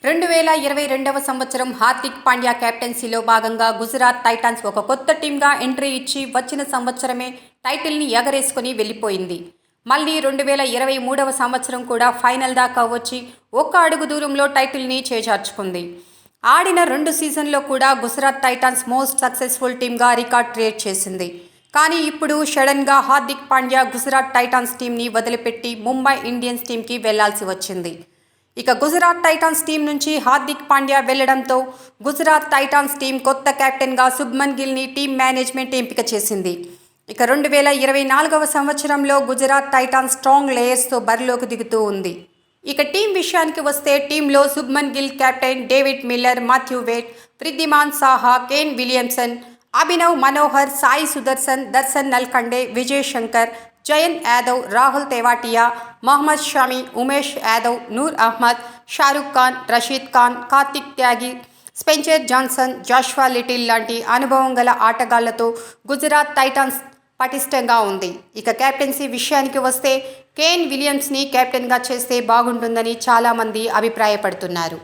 2022వ సంవత్సరం హార్దిక్ పాండ్యా కెప్టెన్సీలో భాగంగా గుజరాత్ టైటాన్స్ ఒక కొత్త టీంగా ఎంట్రీ ఇచ్చి వచ్చిన సంవత్సరమే టైటిల్ని ఎగరేసుకుని వెళ్ళిపోయింది. మళ్ళీ 2023వ సంవత్సరం కూడా ఫైనల్ దాకా వచ్చి ఒక్క అడుగు దూరంలో టైటిల్ని చేజార్చుకుంది. ఆడిన 2 సీజన్లో కూడా గుజరాత్ టైటాన్స్ మోస్ట్ సక్సెస్ఫుల్ టీంగా రికార్డ్ క్రియేట్ చేసింది. కానీ ఇప్పుడు సడన్గా హార్దిక్ పాండ్యా గుజరాత్ టైటాన్స్ టీంని వదిలిపెట్టి ముంబై ఇండియన్స్ టీంకి వెళ్లాల్సి వచ్చింది. ఇక గుజరాత్ టైటాన్స్ టీం నుంచి హార్దిక్ పాండ్యా వెళ్లడంతో గుజరాత్ టైటాన్స్ టీం కొత్త కెప్టెన్గా శుభ్మన్ గిల్ని టీం మేనేజ్మెంట్ ఎంపిక చేసింది. ఇక 2024వ సంవత్సరంలో గుజరాత్ టైటాన్స్ స్ట్రాంగ్ లేయర్స్తో బరిలోకి దిగుతూ ఉంది. ఇక టీం విషయానికి వస్తే టీంలో Shubman Gill captain, David Miller, Matthew Wade, Wriddhiman Saha, Kane Williamson, Abhinav Manohar, Sai Sudharsan, Darshan Nalkande, Vijay Shankar, Jayant Yadav, Rahul Tewatia, Mohammed Shami, Umesh Yadav, Noor Ahmad, Shahrukh Khan, Rashid Khan, Kartik Tyagi, Spencer Johnson, Joshua Little లాంటి అనుభవం గల ఆటగాళ్లతో గుజరాత్ టైటాన్స్ పటిష్టంగా ఉంది. ఇక కెప్టెన్సీ విషయానికి వస్తే కేన్ విలియమ్స్ని కెప్టెన్గా చేస్తే బాగుంటుందని చాలామంది అభిప్రాయపడుతున్నారు.